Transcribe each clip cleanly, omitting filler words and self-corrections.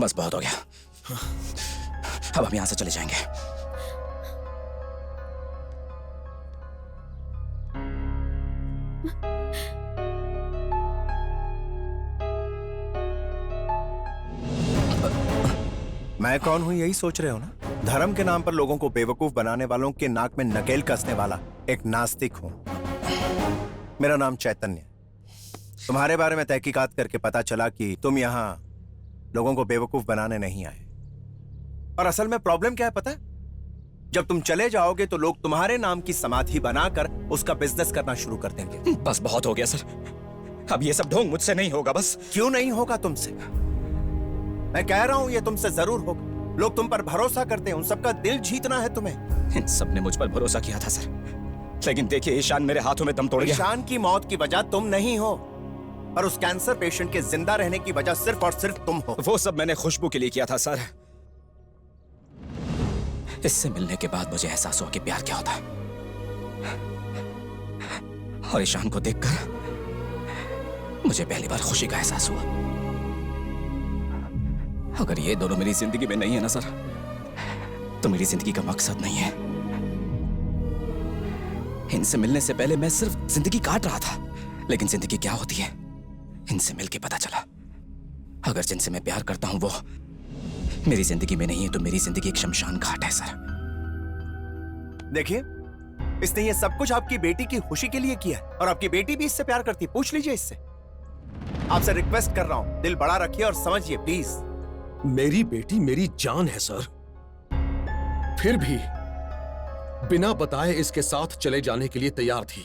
बस बहुत हो गया। अब हम यहां से चले जाएंगे। मैं कौन हूं यही सोच रहे हो ना? धर्म के नाम पर लोगों को बेवकूफ बनाने वालों के नाक में नकेल कसने वाला एक नास्तिक हूं। मेरा नाम चैतन्य। तुम्हारे बारे में तहकीकात करके पता चला कि तुम यहां लोगों को बेवकूफ बनाने नहीं आए। और असल में प्रॉब्लम क्या है पता है? जब तुम चले जाओगे तो लोग तुम्हारे नाम की समाधि बनाकर उसका बिजनेस करना शुरू कर देंगे। बस बहुत हो गया सर, अब ये सब ढोंग मुझसे नहीं होगा। बस क्यों नहीं होगा तुमसे? मैं कह रहा हूं ये तुमसे जरूर होगा। लोग तुम पर भरोसा करते हैं, उन सबका दिल जीतना है तुम्हें। इन सब ने मुझ पर भरोसा किया था सर, लेकिन देखिए ईशान मेरे हाथों में दम तोड़ गया। ईशान की मौत की वजह तुम नहीं हो, और उस कैंसर पेशेंट के जिंदा रहने की वजह सिर्फ और सिर्फ तुम हो। वो सब मैंने खुशबू के लिए किया था सर। इससे मिलने के बाद मुझे एहसास हुआ कि प्यार क्या होता है, और ईशान को देखकर मुझे पहली बार खुशी का एहसास हुआ। अगर ये दोनों मेरी जिंदगी में नहीं है ना सर, तो मेरी जिंदगी का मकसद नहीं है। इनसे मिलने से पहले मैं सिर्फ जिंदगी काट रहा था, लेकिन जिंदगी क्या होती है इनसे मिलके पता चला। अगर जिनसे मैं प्यार करता हूं वो मेरी जिंदगी में नहीं है, तो मेरी जिंदगी एक शमशान घाट है सर। देखिए, इसने ये सब कुछ आपकी बेटी की खुशी के लिए किया है, और आपकी बेटी भी इससे प्यार करती है। पूछ लीजिए इससे। आपसे रिक्वेस्ट कर रहा हूं, दिल बड़ा रखिए और समझिए प्लीज। मेरी बेटी मेरी जान है सर, फिर भी बिना बताए इसके साथ चले जाने के लिए तैयार थी।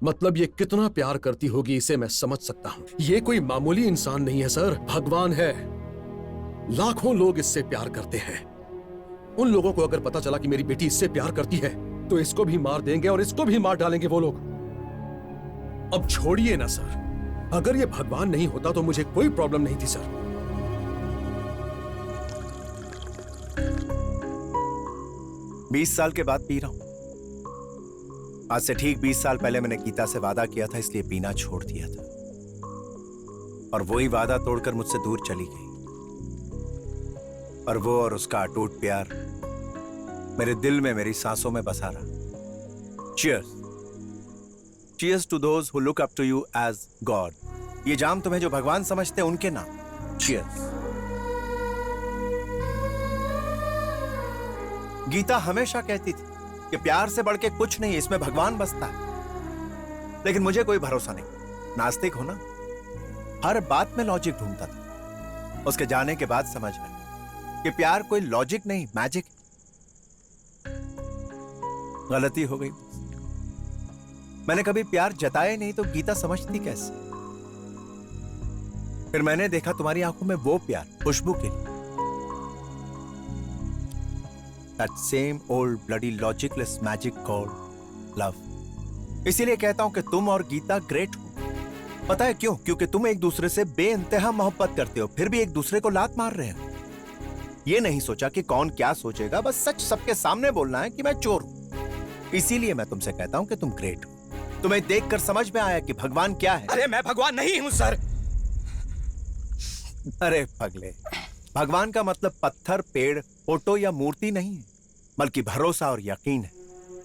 मतलब ये कितना प्यार करती होगी इसे मैं समझ सकता हूं। ये कोई मामूली इंसान नहीं है सर, भगवान है। लाखों लोग इससे प्यार करते हैं। उन लोगों को अगर पता चला कि मेरी बेटी इससे प्यार करती है तो इसको भी मार देंगे और इसको भी मार डालेंगे वो लोग। अब छोड़िए ना सर, अगर ये भगवान नहीं होता तो मुझे कोई प्रॉब्लम नहीं थी सर। 20 साल के बाद पी रहा हूं। आज से ठीक 20 साल पहले मैंने गीता से वादा किया था, इसलिए पीना छोड़ दिया था, और वही वादा तोड़कर मुझसे दूर चली गई। और वो और उसका अटूट प्यार मेरे दिल में, मेरी सांसों में बसा रहा। Cheers. Cheers to those who look up to you as God. ये जाम तुम्हें जो भगवान समझते हैं उनके नाम। चीयर्स। गीता हमेशा कहती थी कि प्यार से बढ़ के कुछ नहीं, इसमें भगवान बसता है। लेकिन मुझे कोई भरोसा नहीं। नास्तिक हो ना, हर बात में लॉजिक ढूंढता था। उसके जाने के बाद समझ में कि प्यार कोई लॉजिक नहीं, मैजिक। गलती हो गई। मैंने कभी प्यार जताया नहीं, तो गीता समझती कैसे? फिर मैंने देखा तुम्हारी आंखों में वो प्यार, खुशबू के लिए। That same old bloody logicless magic called love. इसीलिए कहता हूं कि तुम और गीता ग्रेट हो। पता है क्यों? क्योंकि तुम एक दूसरे से बेइंतहा मोहब्बत करते हो, फिर भी एक दूसरे को लात मार रहे हो। ये नहीं सोचा कि कौन क्या सोचेगा, बस सच सबके सामने बोलना है कि मैं चोर हूं। इसीलिए मैं तुमसे कहता हूं कि तुम ग्रेट हो। तुम्हें देखकर समझ में आया कि भगवान क्या है। अरे मैं भगवान नहीं हूं सर। अरे पगले, भगवान का मतलब पत्थर, पेड़, फोटो या मूर्ति नहीं है, बल्कि भरोसा और यकीन है।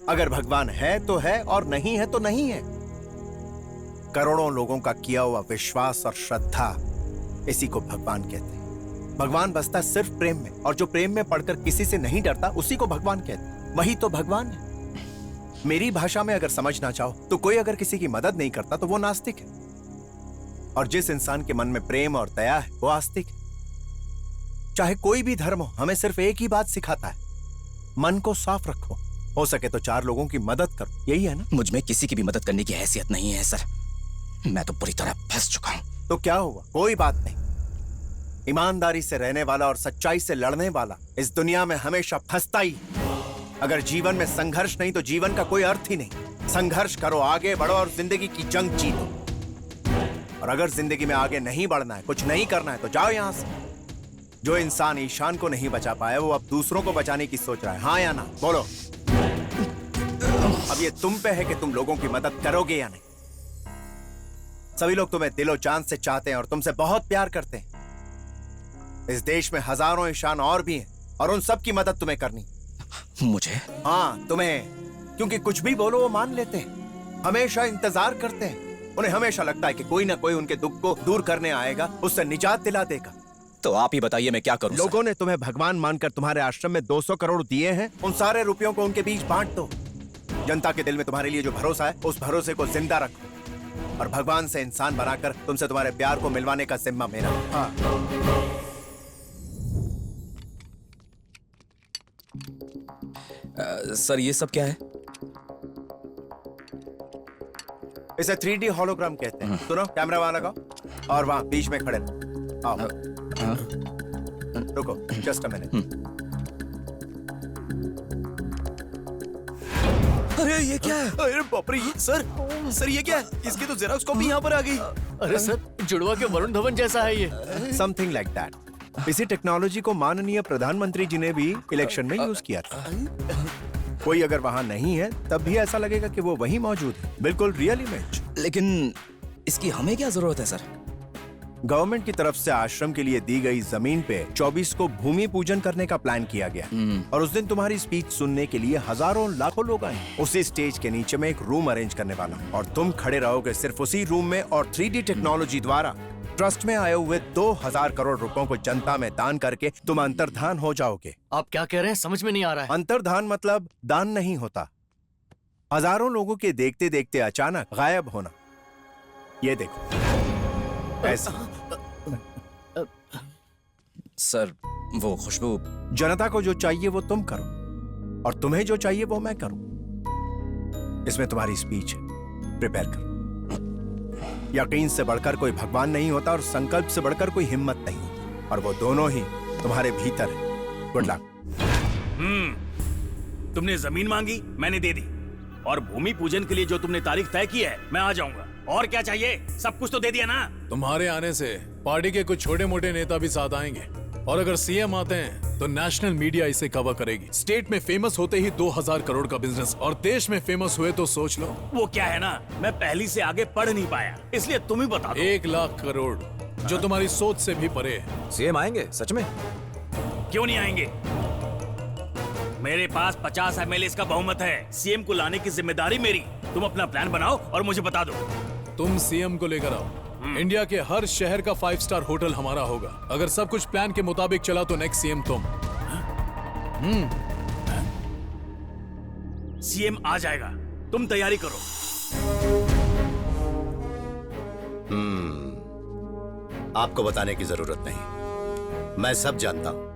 अगर भगवान है तो है, और नहीं है तो नहीं है। करोड़ों लोगों का किया हुआ विश्वास और श्रद्धा, इसी को भगवान कहते हैं। भगवान बसता सिर्फ प्रेम में, और जो प्रेम में पड़कर किसी से नहीं डरता उसी को भगवान कहते हैं। वही तो भगवान है। मेरी भाषा में अगर समझना चाहो तो कोई अगर किसी की मदद नहीं करता तो वो नास्तिक है, और जिस इंसान के मन में प्रेम और दया है वो आस्तिक है। चाहे कोई भी धर्म हो, हमें सिर्फ एक ही बात सिखाता है, मन को साफ रखो, हो सके तो 4 लोगों की मदद करो। यही है ना? मुझ में किसी की भी मदद करने की हैसियत नहीं है सर। मैं तो पूरी तरह फंस चुका हूं। तो क्या हुआ? कोई बात नहीं। ईमानदारी से रहने वाला और सच्चाई से लड़ने वाला इस दुनिया में हमेशा फंसता ही। अगर जीवन में संघर्ष नहीं तो जीवन का कोई अर्थ ही नहीं। संघर्ष करो, आगे बढ़ो और जिंदगी की जंग जीतो। और अगर जिंदगी में आगे नहीं बढ़ना है, कुछ नहीं करना है, तो जाओ यहां से। जो इंसान ईशान को नहीं बचा पाया वो अब दूसरों को बचाने की सोच रहा है। हाँ या ना? बोलो। अब ये तुम पे है कि तुम लोगों की मदद करोगे या नहीं। सभी लोग तुम्हें दिलो जान से चाहते हैं और तुमसे बहुत प्यार करते हैं। इस देश में हजारों ईशान और भी हैं और उन सब की मदद तुम्हें करनी। मुझे? हाँ तुम्हें, क्योंकि कुछ भी बोलो वो मान लेते हैं, हमेशा इंतजार करते हैं। उन्हें हमेशा लगता है कि कोई ना कोई उनके दुख को दूर करने आएगा, उससे निजात दिला देगा। तो आप ही बताइए मैं क्या करूं? लोगों ने तुम्हें भगवान मानकर तुम्हारे आश्रम में 200 करोड़ दिए हैं, उन सारे रुपयों को उनके बीच बांट दो। जनता के दिल में तुम्हारे लिए जो भरोसा है, उस भरोसे को जिंदा रखो और भगवान से इंसान बनाकर तुमसे तुम्हारे प्यार को मिलवाने का जिम्मा मेरा। हाँ। सर ये सब क्या है? इसे 3D होलोग्राम कहते हैं। सुनो, कैमरा वहां लगाओ और वहां बीच में खड़े रहो। आओ। रुको, जस्ट अ मिनट। अरे ये क्या है? अरे बाप रे, सर ये क्या है? इसकी तो जेरॉक्स कॉपी यहाँ पर आ गई। अरे सर, जुड़वा के वरुण धवन जैसा है ये। Something like that. इसी टेक्नोलॉजी को माननीय प्रधानमंत्री जी ने भी इलेक्शन में यूज किया था। कोई अगर वहां नहीं है तब भी ऐसा लगेगा कि वो वहीं मौजूद है, बिल्कुल रियल इमेज। लेकिन इसकी हमें क्या जरूरत है सर? गवर्नमेंट की तरफ से आश्रम के लिए दी गई जमीन पे 24 को भूमि पूजन करने का प्लान किया गया और उस दिन तुम्हारी स्पीच सुनने के लिए हजारों लाखों लोग आए। उसी स्टेज के नीचे में एक रूम अरेंज करने वाला हूं और तुम खड़े रहोगे सिर्फ उसी रूम में और 3D टेक्नोलॉजी द्वारा ट्रस्ट में आए हुए 2000 करोड़ रुपयों को जनता में दान करके तुम अंतर्धान हो जाओगे। आप क्या कह रहे हैं? समझ में नहीं आ रहा है। अंतर्धान मतलब दान नहीं होता, हजारों लोगों के देखते देखते अचानक गायब होना। ये देखो ऐसे। सर वो खुशबू। जनता को जो चाहिए वो तुम करो और तुम्हें जो चाहिए वो मैं करूं। इसमें तुम्हारी स्पीच है, प्रिपेयर करो। यकीन से बढ़कर कोई भगवान नहीं होता और संकल्प से बढ़कर कोई हिम्मत नहीं होती और वो दोनों ही तुम्हारे भीतर है। Good luck. तुमने जमीन मांगी, मैंने दे दी, और भूमि पूजन के लिए जो तुमने तारीख तय की है मैं आ जाऊंगा। और क्या चाहिए? सब कुछ तो दे दिया ना। तुम्हारे आने से पार्टी के कुछ छोटे मोटे नेता भी साथ आएंगे और अगर सीएम आते हैं तो नेशनल मीडिया इसे कवर करेगी। स्टेट में फेमस होते ही 2000 करोड़ का बिजनेस और देश में फेमस हुए तो सोच लो। वो क्या है ना, मैं पहली से आगे पढ़ नहीं पाया, इसलिए तुम ही बता दो। 1 लाख करोड़, जो तुम्हारी सोच से भी परे है। सीएम आएंगे सच में? क्यों नहीं आएंगे? मेरे पास 50 MLA का बहुमत है। सीएम को लाने की जिम्मेदारी मेरी। तुम अपना प्लान बनाओ और मुझे बता दो। तुम सीएम को लेकर आओ। इंडिया के हर शहर का 5 स्टार होटल हमारा होगा। अगर सब कुछ प्लान के मुताबिक चला तो नेक्स्ट सीएम तुम। सीएम आ जाएगा, तुम तैयारी करो। आपको बताने की जरूरत नहीं, मैं सब जानता हूं।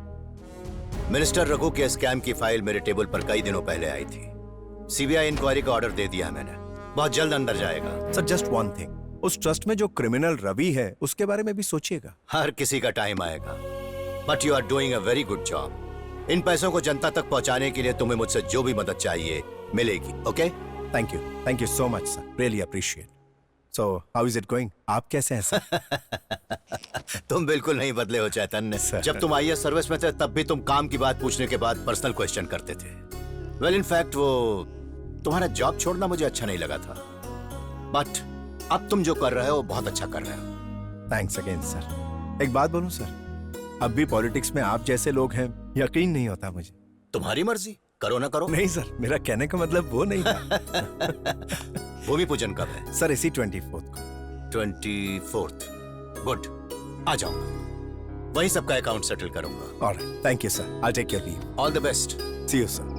मिनिस्टर रघु के स्कैम की फाइल मेरे टेबल पर कई दिनों पहले आई थी। सीबीआई इंक्वायरी का ऑर्डर दे दिया मैंने, बहुत जल्द अंदर जाएगा। सर जस्ट वन थिंग, उस ट्रस्ट में जो क्रिमिनल रवि है उसके बारे में भी सोचिएगा। हर किसी का टाइम आएगा, but you are doing a very good job. इन पैसों को जनता तक पहुंचाने के लिए तुम्हें मुझसे जो भी मदद चाहिए मिलेगी। Okay? Thank you so much sir, really appreciate. So how is it going? आप कैसे हैं सर? तुम बिल्कुल नहीं बदले हो चैतन्य। जब तुम आईएएस सर्विस में थे तब भी तुम काम की बात पूछने के बाद पर्सनल क्वेश्चन करते थे। वेल, इनफैक्ट वो तुम्हारा जॉब छोड़ना मुझे अच्छा नहीं लगा था, बट अब तुम जो कर रहे हो वो बहुत अच्छा कर रहे हो। Thanks again sir. एक बात बोलूं सर, अब भी पॉलिटिक्स में आप जैसे लोग हैं, यकीन नहीं होता मुझे। तुम्हारी मर्जी, करो ना करो। नहीं सर, मेरा कहने का मतलब वो नहीं था। भूमि पूजन कब है? सर इसी 24 को। 24th। गुड, आ जाऊंगा, वहीं सबका अकाउंट सेटल करूंगा। Alright, thank you sir, I take your leave. All the best. See you sir.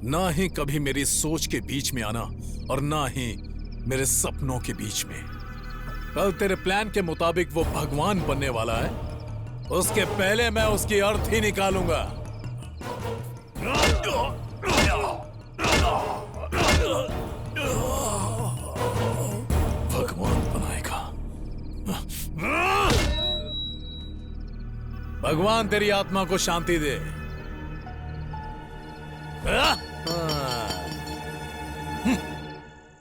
ना ही कभी मेरी सोच के बीच में आना और ना ही मेरे सपनों के बीच में। कल तेरे प्लान के मुताबिक वो भगवान बनने वाला है, उसके पहले मैं उसकी अर्थ ही निकालूंगा। भगवान बनाएगा। भगवान तेरी आत्मा को शांति दे।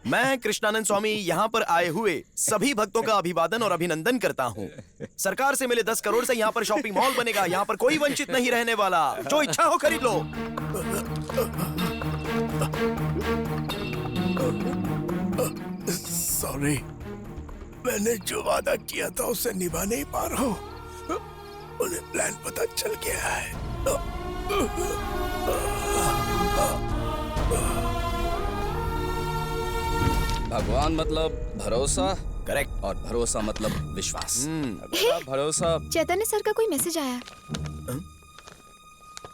मैं कृष्णानंद स्वामी यहाँ पर आए हुए सभी भक्तों का अभिवादन और अभिनंदन करता हूँ। सरकार से मिले 10 करोड़ से यहाँ पर शॉपिंग मॉल बनेगा। यहाँ पर कोई वंचित नहीं रहने वाला। जो इच्छा हो खरीद लो। सॉरी, मैंने जो वादा किया था उसे निभा नहीं पा रहा हूँ। उन्हें प्लान पता चल गया है। भगवान मतलब भरोसा, करेक्ट। और भरोसा मतलब विश्वास। अगर आप भरोसा। चैतन्य सर का कोई मैसेज आया।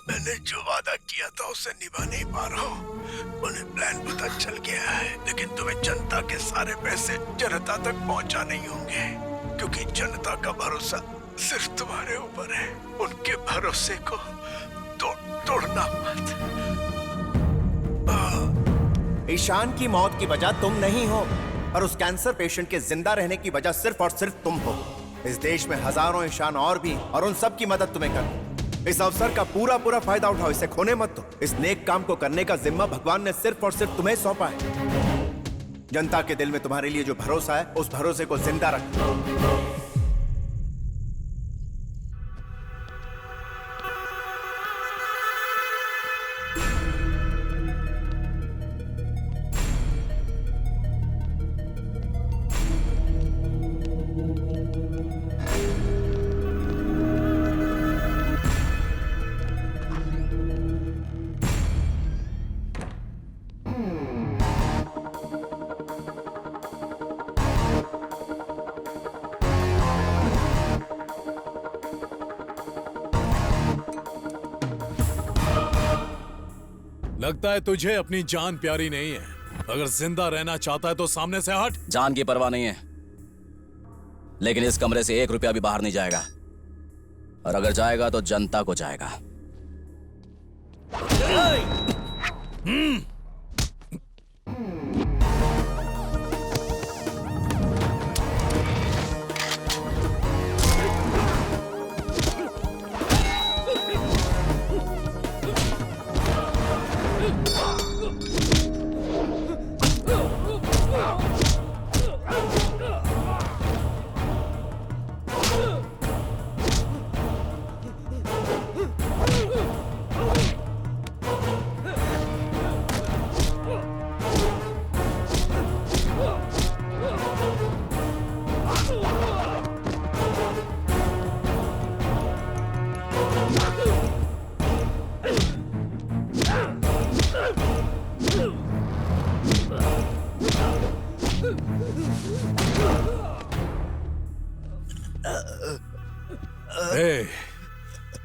मैंने जो वादा किया था उसे निभा नहीं पा रहा हूँ। उन्हें प्लान पता चल गया है, लेकिन तुम्हें जनता के सारे पैसे जनता तक पहुँचा नहीं होंगे, क्योंकि जनता का भरोसा सिर्फ तुम्हारे ऊपर है। उनके भरोसे को तोड़ना मत। ईशान की मौत की वजह तुम नहीं हो, और उस कैंसर पेशेंट के जिंदा रहने की वजह सिर्फ और सिर्फ तुम हो। इस देश में हजारों ईशान और भी, और उन सब की मदद तुम्हें करनी। इस अवसर का पूरा फायदा उठाओ, इसे खोने मत दो। इस नेक काम को करने का जिम्मा भगवान ने सिर्फ और सिर्फ तुम्हें सौंपा है। जनता के दिल में तुम्हारे लिए जो भरोसा है, उस भरोसे को जिंदा रखो। लगता है तुझे अपनी जान प्यारी नहीं है। अगर जिंदा रहना चाहता है तो सामने से हट। जान की परवाह नहीं है, लेकिन इस कमरे से 1 रुपया भी बाहर नहीं जाएगा, और अगर जाएगा तो जनता को जाएगा।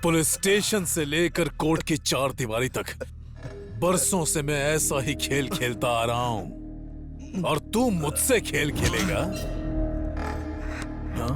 पुलिस स्टेशन से लेकर कोर्ट की 4 दीवारी तक बरसों से मैं ऐसा ही खेल खेलता आ रहा हूं, और तू मुझसे खेल खेलेगा? हाँ?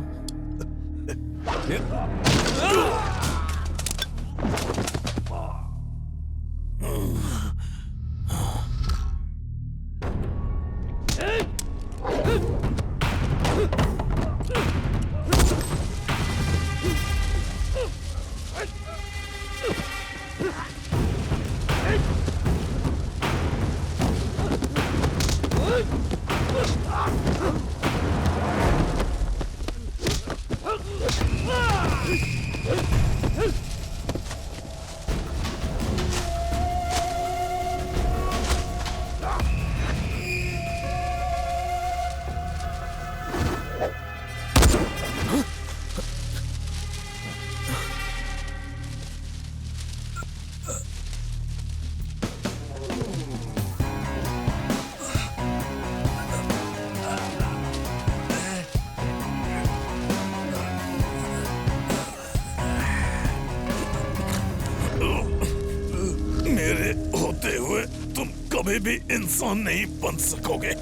कभी भी इंसान नहीं बन सकोगे।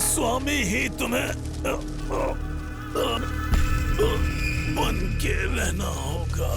स्वामी ही तुम्हें बन के रहना होगा।